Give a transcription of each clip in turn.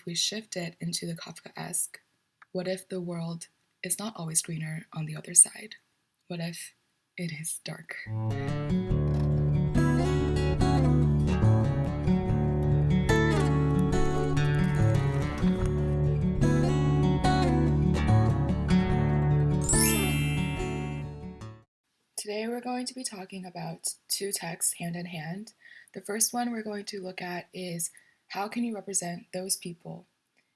we shift it into the Kafkaesque, what if the world is not always greener on the other side? What if it is dark? Today we're going to be talking about two texts hand in hand. The first one we're going to look at is How Can You Represent Those People?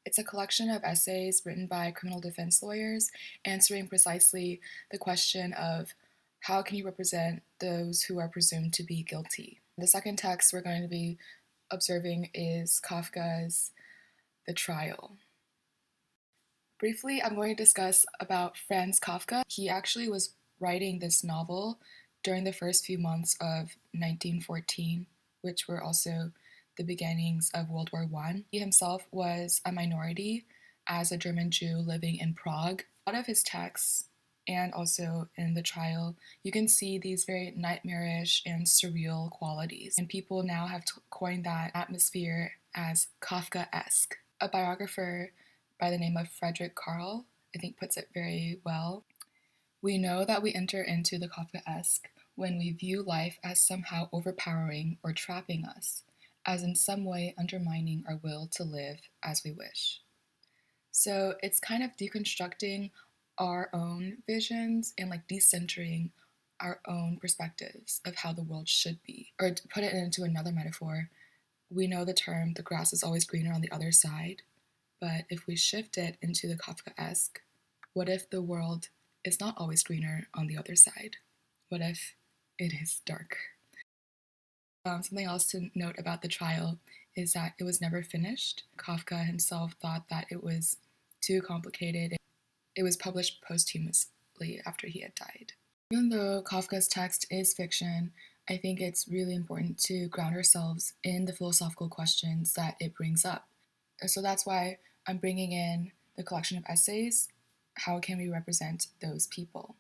It's a collection of essays written by criminal defense lawyers answering precisely the question of how can you represent those who are presumed to be guilty? The second text we're going to be observing is Kafka's The Trial. Briefly, I'm going to discuss about Franz Kafka. He actually was writing this novel during the first few months of 1914, which were also the beginnings of World War I. He himself was a minority as a German Jew living in Prague. A lot of his texts, and also in The Trial, you can see these very nightmarish and surreal qualities. And people now have coined that atmosphere as Kafkaesque. A biographer by the name of Frederick Carl, I think, puts it very well. We know that we enter into the Kafkaesque when we view life as somehow overpowering or trapping us, as in some way undermining our will to live as we wish. So it's kind of deconstructing our own visions and decentering our own perspectives of how the world should be. Or to put it into another metaphor, we know the term, the grass is always greener on the other side, but if we shift it into the Kafkaesque, what if the world is not always greener on the other side? What if it is dark? Something else to note about The Trial is that it was never finished. Kafka himself thought that it was too complicated. It was published posthumously after he had died. Even though Kafka's text is fiction, I think it's really important to ground ourselves in the philosophical questions that it brings up. So that's why I'm bringing in the collection of essays, How Can We Represent Those People?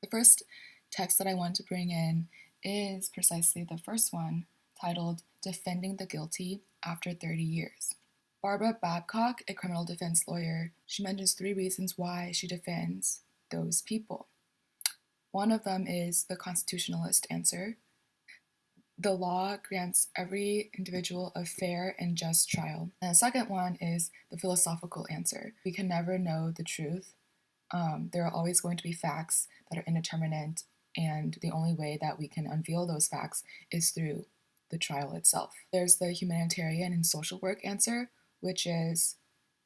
The first text that I want to bring in is precisely the first one, titled Defending the Guilty After 30 Years. Barbara Babcock, a criminal defense lawyer, she mentions 3 reasons why she defends those people. One of them is the Constitutionalist answer. The law grants every individual a fair and just trial. And the second one is the philosophical answer. We can never know the truth. There are always going to be facts that are indeterminate, and the only way that we can unveil those facts is through the trial itself. There's the humanitarian and social work answer, which is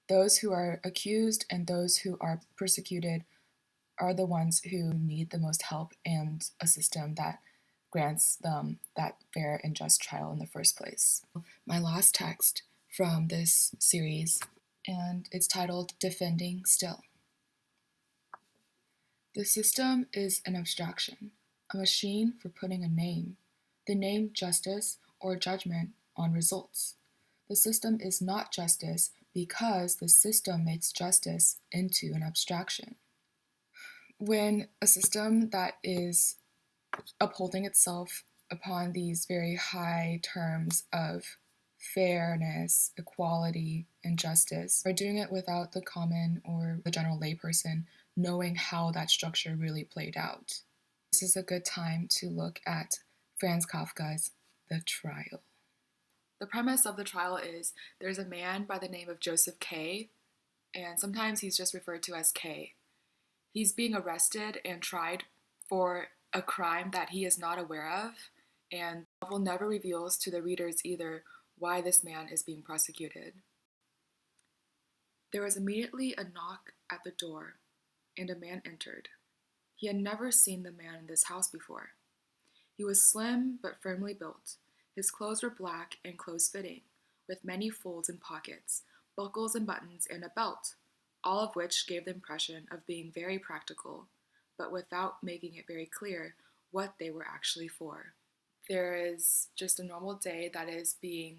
those who are accused and those who are persecuted are the ones who need the most help and a system that grants them that fair and just trial in the first place. My last text from this series, and it's titled Defending Still. The system is an abstraction, a machine for putting a name, the name justice or judgment on results. The system is not justice because the system makes justice into an abstraction. When a system that is upholding itself upon these very high terms of fairness, equality, and justice, are doing it without the common or the general layperson knowing how that structure really played out. This is a good time to look at Franz Kafka's The Trial. The premise of The Trial is there's a man by the name of Joseph K., and sometimes he's just referred to as K. He's being arrested and tried for a crime that he is not aware of, and the novel never reveals to the readers either why this man is being prosecuted. There was immediately a knock at the door, and a man entered. He had never seen the man in this house before. He was slim but firmly built. His clothes were black and close-fitting, with many folds and pockets, buckles and buttons, and a belt, all of which gave the impression of being very practical, but without making it very clear what they were actually for. There is just a normal day that is being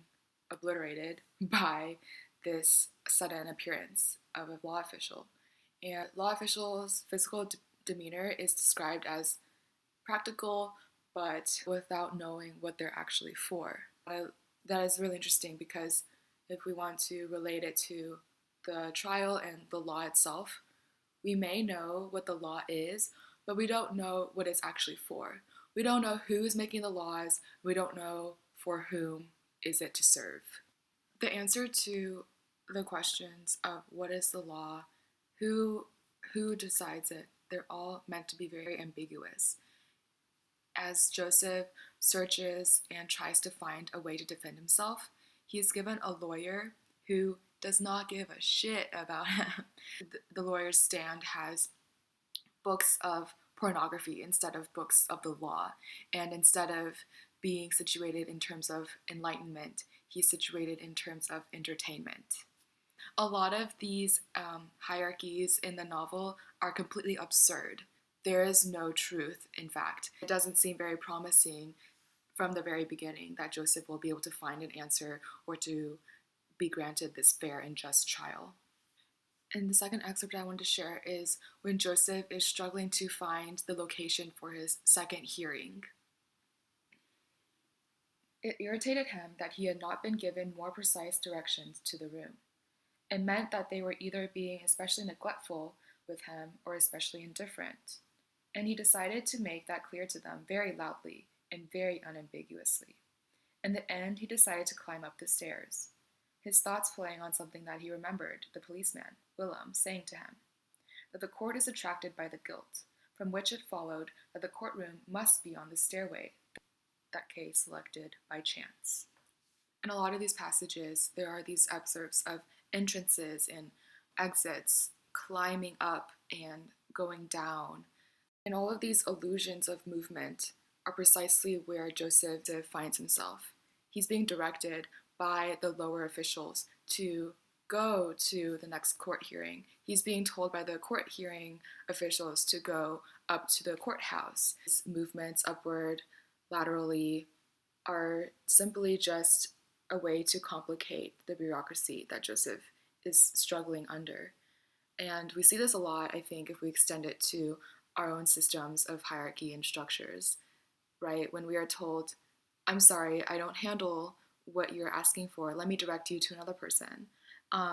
obliterated by this sudden appearance of a law official. And law officials' physical demeanor is described as practical, but without knowing what they're actually for. That is really interesting because if we want to relate it to the trial and the law itself, we may know what the law is, but we don't know what it's actually for. We don't know who's making the laws. We don't know for whom is it to serve. The answer to the questions of what is the law, who decides it, they're all meant to be very ambiguous. As Joseph searches and tries to find a way to defend himself, he's given a lawyer who does not give a shit about him. The lawyer's stand has books of pornography instead of books of the law, and instead of being situated in terms of enlightenment, he's situated in terms of entertainment. A lot of these hierarchies in the novel are completely absurd. There is no truth, in fact. It doesn't seem very promising from the very beginning that Joseph will be able to find an answer or to be granted this fair and just trial. And the second excerpt I wanted to share is when Joseph is struggling to find the location for his second hearing. It irritated him that he had not been given more precise directions to the room. It meant that they were either being especially neglectful with him or especially indifferent. And he decided to make that clear to them very loudly and very unambiguously. In the end, he decided to climb up the stairs, his thoughts playing on something that he remembered the policeman, Willem, saying to him, that the court is attracted by the guilt, from which it followed that the courtroom must be on the stairway that Kay selected by chance. In a lot of these passages, there are these excerpts of entrances and exits, climbing up and going down. And all of these illusions of movement are precisely where Joseph finds himself. He's being directed by the lower officials to go to the next court hearing. He's being told by the court hearing officials to go up to the courthouse. His movements upward, laterally, are simply just a way to complicate the bureaucracy that Joseph is struggling under. And we see this a lot, I think, if we extend it to our own systems of hierarchy and structures, right? When we are told, I'm sorry, I don't handle what you're asking for, let me direct you to another person.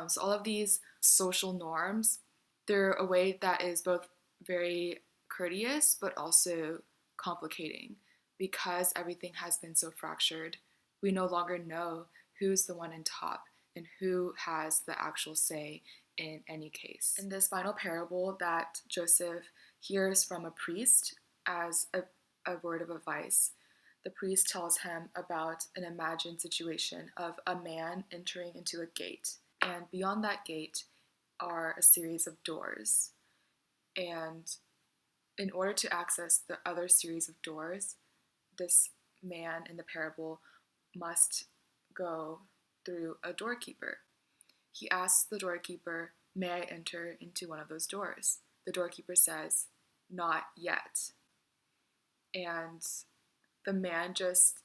So all of these social norms, they're a way that is both very courteous, but also complicating. Because everything has been so fractured, we no longer know who's the one in top and who has the actual say in any case. In this final parable that Joseph hears from a priest as a word of advice, the priest tells him about an imagined situation of a man entering into a gate, and beyond that gate are a series of doors. And in order to access the other series of doors, this man in the parable must go through a doorkeeper. He asks the doorkeeper, may I enter into one of those doors? The doorkeeper says, not yet. And the man just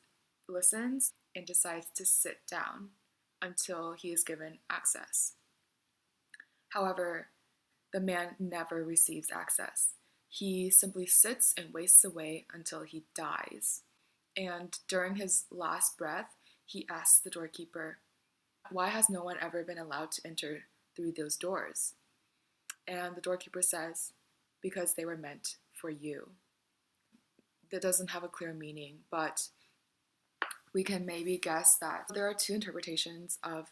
listens and decides to sit down until he is given access. However, the man never receives access. He simply sits and wastes away until he dies. And during his last breath, he asks the doorkeeper, why has no one ever been allowed to enter through those doors? And the doorkeeper says, because they were meant for you. That doesn't have a clear meaning, but we can maybe guess that there are two interpretations of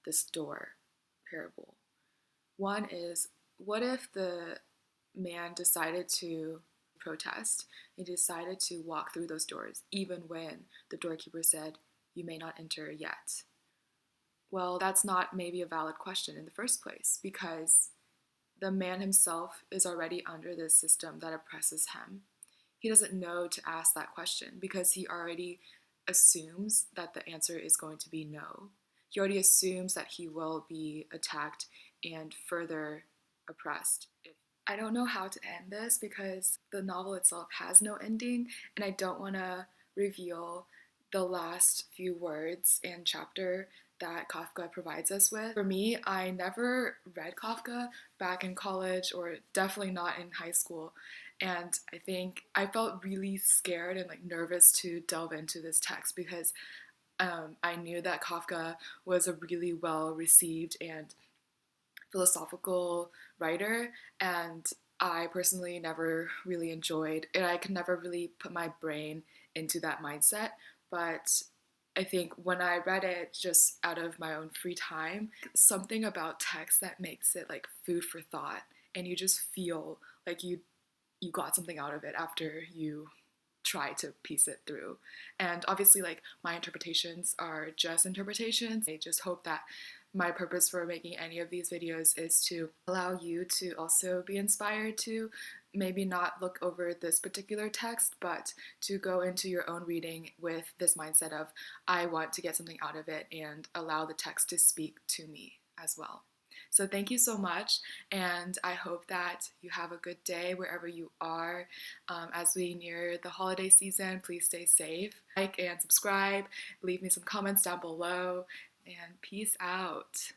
this door parable. One is, what if the man decided to protest? He decided to walk through those doors, even when the doorkeeper said, you may not enter yet. Well, that's not maybe a valid question in the first place, because the man himself is already under this system that oppresses him. He doesn't know to ask that question because he already assumes that the answer is going to be no. He already assumes that he will be attacked and further oppressed. I don't know how to end this because the novel itself has no ending, and I don't want to reveal the last few words and chapter that Kafka provides us with. For me, I never read Kafka back in college, or definitely not in high school, and I think I felt really scared and nervous to delve into this text because I knew that Kafka was a really well received and philosophical writer, and I personally never really enjoyed it. I could never really put my brain into that mindset, but I think when I read it just out of my own free time, something about text that makes it like food for thought, and you just feel like you got something out of it after you try to piece it through. And obviously, like, my interpretations are just interpretations. I just hope that my purpose for making any of these videos is to allow you to also be inspired to maybe not look over this particular text, but to go into your own reading with this mindset of, I want to get something out of it, and allow the text to speak to me as well. So thank you so much, and I hope that you have a good day wherever you are. As we near the holiday season, please stay safe. Like and subscribe, leave me some comments down below, and peace out.